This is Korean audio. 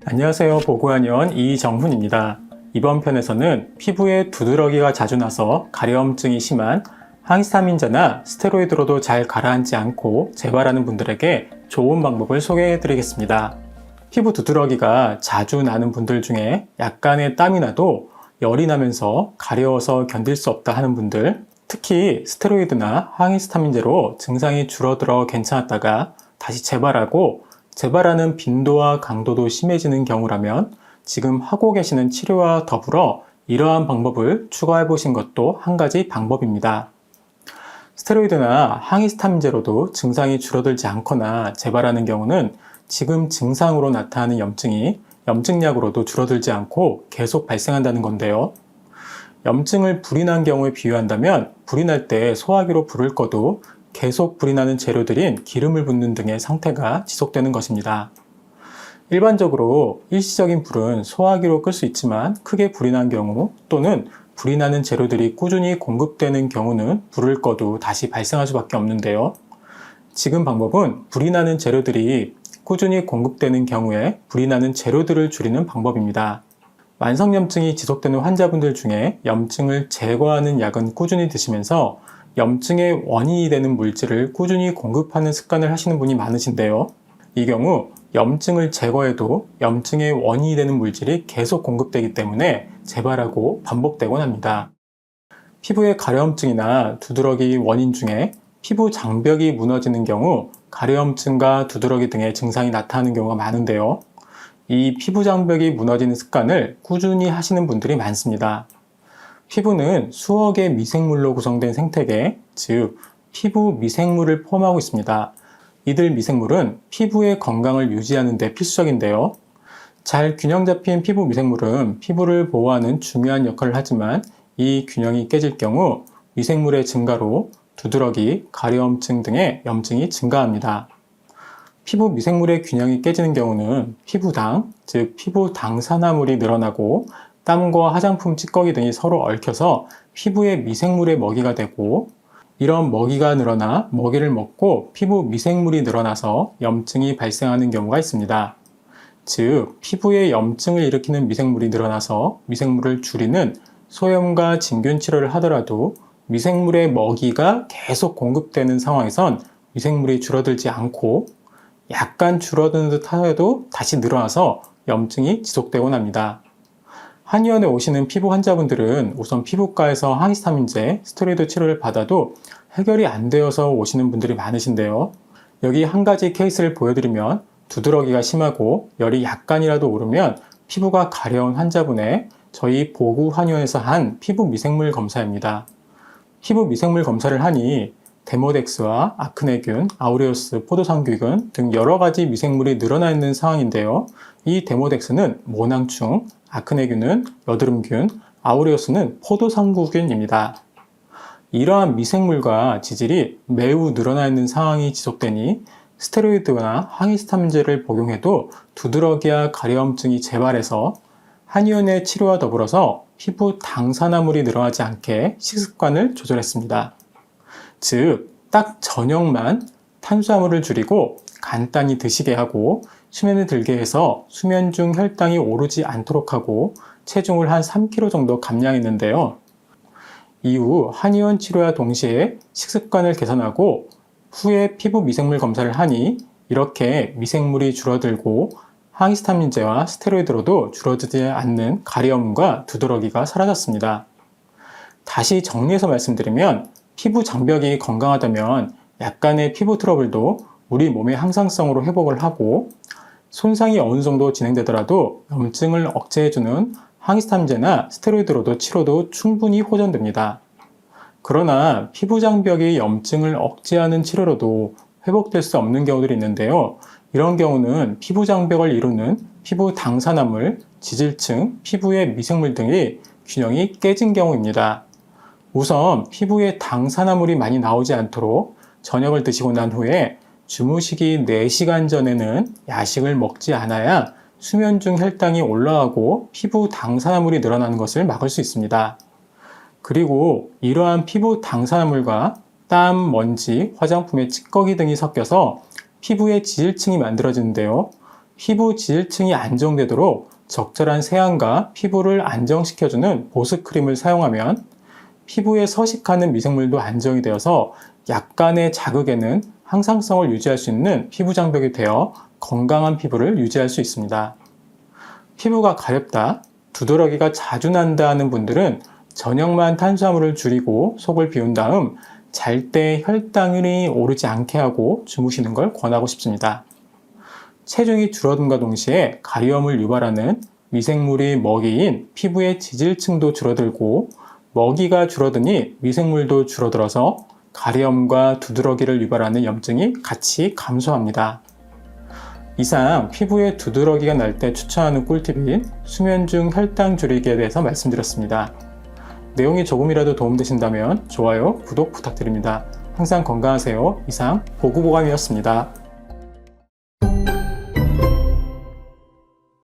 안녕하세요. 보고한의원 이정훈입니다. 이번 편에서는 피부에 두드러기가 자주 나서 가려움증이 심한 항히스타민제나 스테로이드로도 잘 가라앉지 않고 재발하는 분들에게 좋은 방법을 소개해 드리겠습니다. 피부 두드러기가 자주 나는 분들 중에 약간의 땀이 나도 열이 나면서 가려워서 견딜 수 없다 하는 분들, 특히 스테로이드나 항히스타민제로 증상이 줄어들어 괜찮았다가 다시 재발하고 재발하는 빈도와 강도도 심해지는 경우라면 지금 하고 계시는 치료와 더불어 이러한 방법을 추가해 보신 것도 한 가지 방법입니다. 스테로이드나 항히스타민제로도 증상이 줄어들지 않거나 재발하는 경우는 지금 증상으로 나타나는 염증이 염증약으로도 줄어들지 않고 계속 발생한다는 건데요. 염증을 불이 난 경우에 비유한다면 불이 날 때 소화기로 불을 꺼도 계속 불이 나는 재료들인 기름을 붓는 등의 상태가 지속되는 것입니다. 일반적으로 일시적인 불은 소화기로 끌 수 있지만 크게 불이 난 경우 또는 불이 나는 재료들이 꾸준히 공급되는 경우는 불을 꺼도 다시 발생할 수밖에 없는데요. 지금 방법은 불이 나는 재료들이 꾸준히 공급되는 경우에 불이 나는 재료들을 줄이는 방법입니다. 만성염증이 지속되는 환자분들 중에 염증을 제거하는 약은 꾸준히 드시면서 염증의 원인이 되는 물질을 꾸준히 공급하는 습관을 하시는 분이 많으신데요. 이 경우 염증을 제거해도 염증의 원인이 되는 물질이 계속 공급되기 때문에 재발하고 반복되곤 합니다. 피부의 가려움증이나 두드러기 원인 중에 피부 장벽이 무너지는 경우 가려움증과 두드러기 등의 증상이 나타나는 경우가 많은데요. 이 피부 장벽이 무너지는 습관을 꾸준히 하시는 분들이 많습니다. 피부는 수억의 미생물로 구성된 생태계, 즉 피부 미생물을 포함하고 있습니다. 이들 미생물은 피부의 건강을 유지하는 데 필수적인데요. 잘 균형 잡힌 피부 미생물은 피부를 보호하는 중요한 역할을 하지만 이 균형이 깨질 경우 미생물의 증가로 두드러기, 가려움증 등의 염증이 증가합니다. 피부 미생물의 균형이 깨지는 경우는 피부당, 즉 피부 당산화물이 늘어나고 땀과 화장품 찌꺼기 등이 서로 얽혀서 피부의 미생물의 먹이가 되고 이런 먹이가 늘어나 먹이를 먹고 피부 미생물이 늘어나서 염증이 발생하는 경우가 있습니다. 즉, 피부에 염증을 일으키는 미생물이 늘어나서 미생물을 줄이는 소염과 진균 치료를 하더라도 미생물의 먹이가 계속 공급되는 상황에선 미생물이 줄어들지 않고 약간 줄어드는 듯 하여도 다시 늘어나서 염증이 지속되곤 합니다. 한의원에 오시는 피부 환자분들은 우선 피부과에서 항히스타민제, 스테로이드 치료를 받아도 해결이 안 되어서 오시는 분들이 많으신데요. 여기 한 가지 케이스를 보여드리면 두드러기가 심하고 열이 약간이라도 오르면 피부가 가려운 환자분의 저희 보구 한의원에서 한 피부 미생물 검사입니다. 피부 미생물 검사를 하니 데모덱스와 아크네균, 아우레우스, 포도상귀균 등 여러 가지 미생물이 늘어나 있는 상황인데요. 이 데모덱스는 모낭충, 아크네균은 여드름균, 아우레우스는 포도상구균입니다. 이러한 미생물과 지질이 매우 늘어나 있는 상황이 지속되니 스테로이드나 항히스타민제를 복용해도 두드러기와 가려움증이 재발해서 한의원의 치료와 더불어서 피부 당산화물이 늘어나지 않게 식습관을 조절했습니다. 즉, 딱 저녁만 탄수화물을 줄이고 간단히 드시게 하고 수면에 들게 해서 수면 중 혈당이 오르지 않도록 하고 체중을 한 3kg 정도 감량했는데요. 이후 한의원 치료와 동시에 식습관을 개선하고 후에 피부 미생물 검사를 하니 이렇게 미생물이 줄어들고 항히스타민제와 스테로이드로도 줄어들지 않는 가려움과 두드러기가 사라졌습니다. 다시 정리해서 말씀드리면 피부 장벽이 건강하다면 약간의 피부 트러블도 우리 몸의 항상성으로 회복을 하고 손상이 어느 정도 진행되더라도 염증을 억제해주는 항히스타민제나 스테로이드로도 치료도 충분히 호전됩니다. 그러나 피부 장벽이 염증을 억제하는 치료로도 회복될 수 없는 경우들이 있는데요. 이런 경우는 피부 장벽을 이루는 피부 당산화물, 지질층, 피부의 미생물 등이 균형이 깨진 경우입니다. 우선 피부에 당산화물이 많이 나오지 않도록 저녁을 드시고 난 후에 주무시기 4시간 전에는 야식을 먹지 않아야 수면 중 혈당이 올라가고 피부 당산화물이 늘어나는 것을 막을 수 있습니다. 그리고 이러한 피부 당산화물과 땀, 먼지, 화장품의 찌꺼기 등이 섞여서 피부에 지질층이 만들어지는데요. 피부 지질층이 안정되도록 적절한 세안과 피부를 안정시켜주는 보습크림을 사용하면 피부에 서식하는 미생물도 안정이 되어서 약간의 자극에는 항상성을 유지할 수 있는 피부 장벽이 되어 건강한 피부를 유지할 수 있습니다. 피부가 가렵다, 두드러기가 자주 난다 하는 분들은 저녁만 탄수화물을 줄이고 속을 비운 다음 잘 때 혈당이 오르지 않게 하고 주무시는 걸 권하고 싶습니다. 체중이 줄어든과 동시에 가려움을 유발하는 미생물이 먹이인 피부의 지질층도 줄어들고 먹이가 줄어드니 미생물도 줄어들어서 가려움과 두드러기를 유발하는 염증이 같이 감소합니다. 이상 피부에 두드러기가 날 때 추천하는 꿀팁인 수면 중 혈당 줄이기에 대해서 말씀드렸습니다. 내용이 조금이라도 도움되신다면 좋아요, 구독 부탁드립니다. 항상 건강하세요. 이상 보구보감이었습니다.